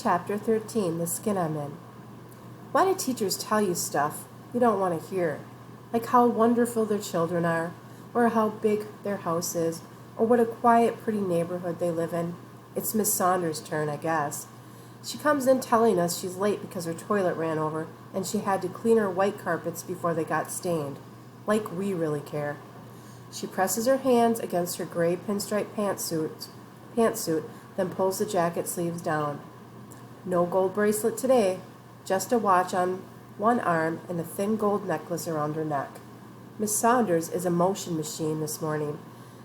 Chapter 13, The Skin I'm In. Why do teachers tell you stuff you don't want to hear? Like how wonderful their children are, or how big their house is, or what a quiet, pretty neighborhood they live in. It's Miss Saunders' turn, I guess. She comes in telling us she's late because her toilet ran over, and she had to clean her white carpets before they got stained. Like we really care. She presses her hands against her gray pinstripe pantsuit, then pulls the jacket sleeves down. No gold bracelet today, just a watch on one arm and a thin gold necklace around her neck. Miss Saunders is a motion machine this morning.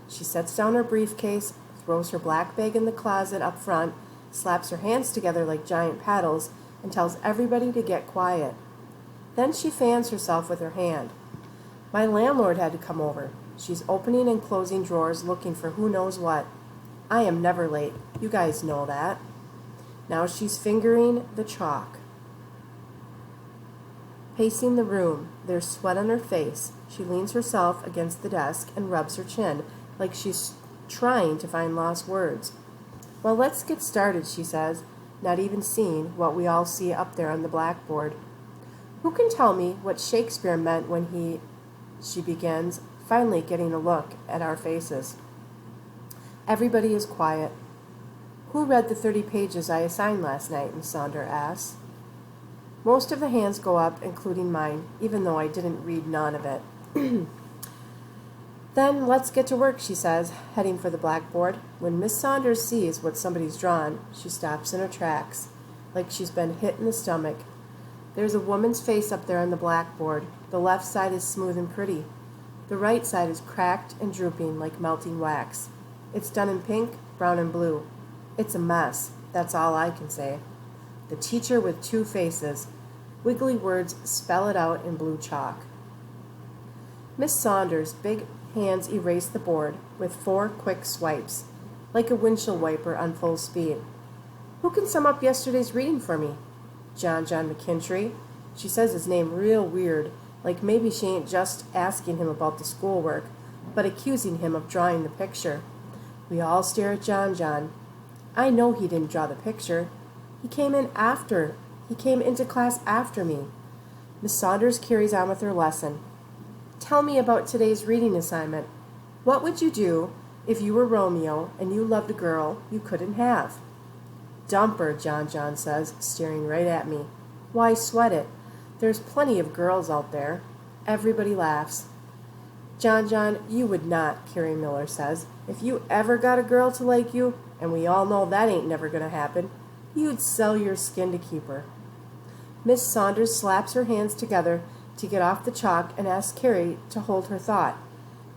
She sets down her briefcase, throws her black bag in the closet up front, slaps her hands together like giant paddles, and tells everybody to get quiet. Then she fans herself with her hand. My landlord had to come over. She's opening and closing drawers looking for who knows what. I am never late. You guys know that. Now she's fingering the chalk. Pacing the room, there's sweat on her face. She leans herself against the desk and rubs her chin like she's trying to find lost words. Well, let's get started, she says, not even seeing what we all see up there on the blackboard. Who can tell me what Shakespeare meant when she begins, finally getting a look at our faces. Everybody is quiet. Who read the 30 pages I assigned last night? Miss Saunders asks. Most of the hands go up, including mine, even though I didn't read none of it. Then let's get to work, she says, heading for the blackboard. When Miss Saunders sees what somebody's drawn, she stops in her tracks, like she's been hit in the stomach. There's a woman's face up there on the blackboard. The left side is smooth and pretty. The right side is cracked and drooping like melting wax. It's done in pink, brown, and blue. It's a mess. That's all I can say. The teacher with two faces. Wiggly words spell it out in blue chalk. Miss Saunders' big hands erase the board with 4 quick swipes, like a windshield wiper on full speed. Who can sum up yesterday's reading for me? John McKintry. She says his name real weird, like maybe she ain't just asking him about the schoolwork, but accusing him of drawing the picture. We all stare at John. I know he didn't draw the picture. He came into class after me. Miss Saunders carries on with her lesson. Tell me about today's reading assignment. What would you do if you were Romeo and you loved a girl you couldn't have? Dump her, John says, staring right at me. Why sweat it? There's plenty of girls out there. Everybody laughs. John, you would not, Carrie Miller says. If you ever got a girl to like you, and we all know that ain't never gonna happen, you'd sell your skin to keep her. Miss Saunders slaps her hands together to get off the chalk and asks Carrie to hold her thought.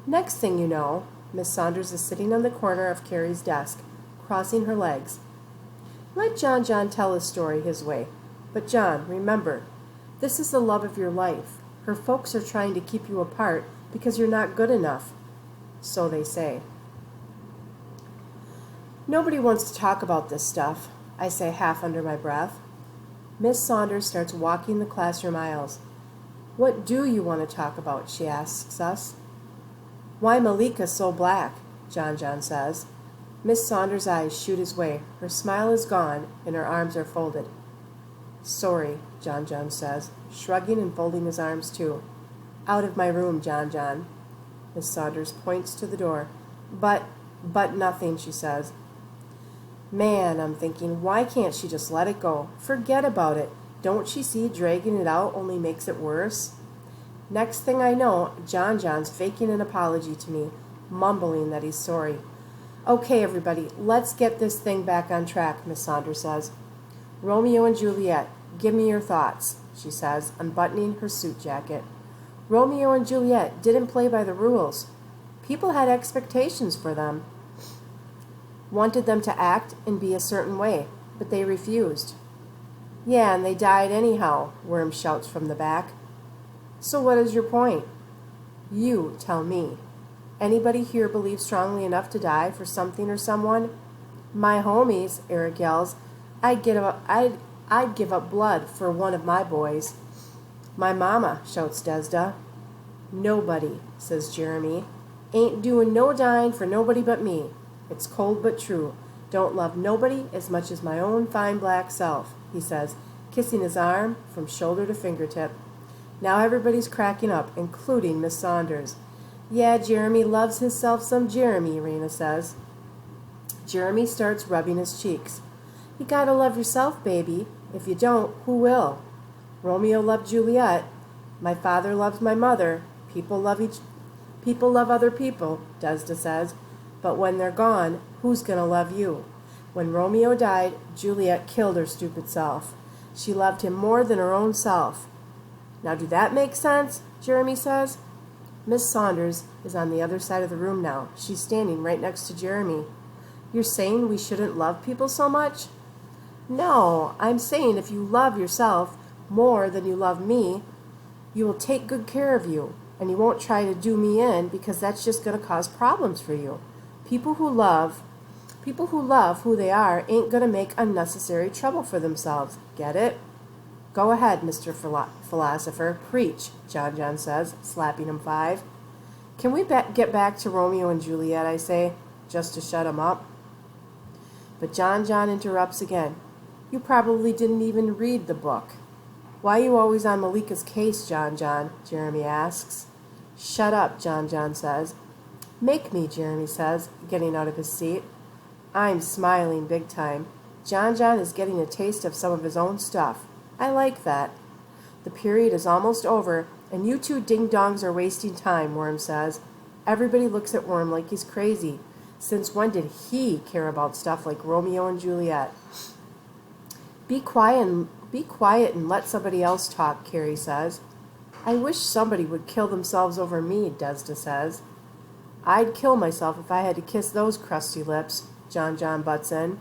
Next thing you know, Miss Saunders is sitting on the corner of Carrie's desk, crossing her legs. Let John tell his story his way. But John, remember, this is the love of your life. Her folks are trying to keep you apart because you're not good enough. So they say. Nobody wants to talk about this stuff, I say half under my breath. Miss Saunders starts walking the classroom aisles. What do you want to talk about? She asks us. Why Malika's so black, John says. Miss Saunders' eyes shoot his way. Her smile is gone, and her arms are folded. Sorry, John says, shrugging and folding his arms too. Out of my room, John. Miss Saunders points to the door. But nothing, she says. Man, I'm thinking, why can't she just let it go? Forget about it. Don't she see dragging it out only makes it worse? Next thing I know, John's faking an apology to me, mumbling that he's sorry. Okay, everybody, let's get this thing back on track, Miss Saunders says. Romeo and Juliet, give me your thoughts, she says, unbuttoning her suit jacket. Romeo and Juliet didn't play by the rules. People had expectations for them. Wanted them to act and be a certain way, but they refused. Yeah, and they died anyhow, Worm shouts from the back. So what is your point? You tell me. Anybody here believe strongly enough to die for something or someone? My homies, Eric yells. I'd give up blood for one of my boys. My mama, shouts Desda. Nobody, says Jeremy. Ain't doing no dying for nobody but me. It's cold but true. Don't love nobody as much as my own fine black self, he says, kissing his arm from shoulder to fingertip. Now everybody's cracking up, including Miss Saunders. Yeah, Jeremy loves himself some Jeremy, Rena says. Jeremy starts rubbing his cheeks. You gotta love yourself, baby. If you don't, who will? Romeo loved Juliet. My father loves my mother. People love other people, Desda says. But when they're gone, who's gonna love you? When Romeo died, Juliet killed her stupid self. She loved him more than her own self. Now, do that make sense? Jeremy says. Miss Saunders is on the other side of the room now. She's standing right next to Jeremy. You're saying we shouldn't love people so much? No, I'm saying if you love yourself more than you love me, you will take good care of you, and you won't try to do me in because that's just going to cause problems for you. People who love who they are ain't going to make unnecessary trouble for themselves. Get it? Go ahead, Mr. Philosopher. Preach, John says, slapping him 5. Can we get back to Romeo and Juliet, I say, just to shut him up? But John interrupts again. You probably didn't even read the book. Why are you always on Malika's case, John? Jeremy asks. Shut up, John says. Make me, Jeremy says, getting out of his seat. I'm smiling big time. John is getting a taste of some of his own stuff. I like that. The period is almost over, and you two ding-dongs are wasting time, Worm says. Everybody looks at Worm like he's crazy. Since when did he care about stuff like Romeo and Juliet? Be quiet and let somebody else talk, Carrie says. I wish somebody would kill themselves over me, Desda says. I'd kill myself if I had to kiss those crusty lips, John butts in.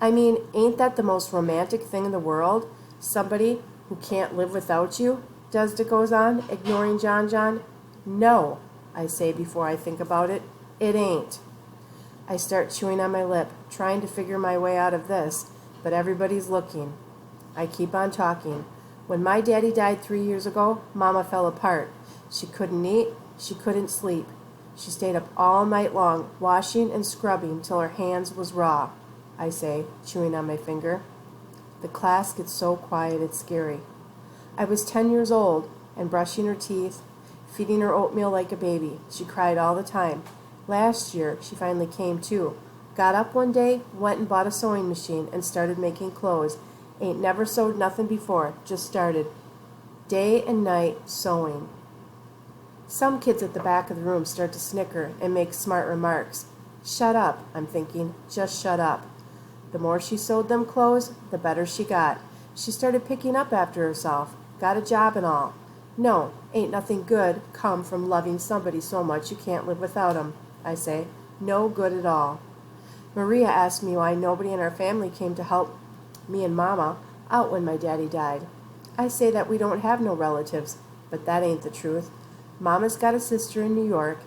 I mean, ain't that the most romantic thing in the world? Somebody who can't live without you, Desda goes on, ignoring John. No, I say before I think about it. It ain't. I start chewing on my lip, trying to figure my way out of this, but everybody's looking. I keep on talking. When my daddy died 3 years ago, Mama fell apart. She couldn't eat, she couldn't sleep. She stayed up all night long, washing and scrubbing till her hands was raw, I say, chewing on my finger. The class gets so quiet it's scary. I was 10 years old and brushing her teeth, feeding her oatmeal like a baby. She cried all the time. Last year, she finally came to. Got up one day, went and bought a sewing machine, and started making clothes. Ain't never sewed nothing before, just started. Day and night sewing. Some kids at the back of the room start to snicker and make smart remarks. Shut up, I'm thinking, just shut up. The more she sewed them clothes, the better she got. She started picking up after herself, got a job and all. No, ain't nothing good come from loving somebody so much you can't live without 'em, I say. No good at all. Maria asked me why nobody in our family came to help me and Mama out when my daddy died. I say that we don't have no relatives, but that ain't the truth. Mama's got a sister in New York.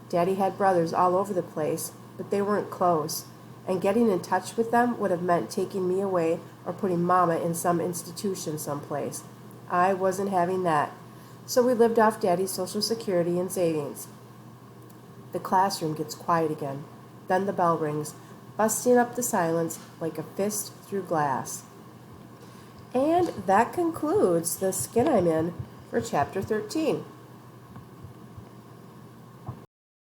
Daddy had brothers all over the place, but they weren't close, and getting in touch with them would have meant taking me away or putting Mama in some institution someplace. I wasn't having that, so we lived off Daddy's Social Security and savings. The classroom gets quiet again. Then the bell rings, busting up the silence like a fist through glass. And that concludes the Skin I'm In for Chapter 13.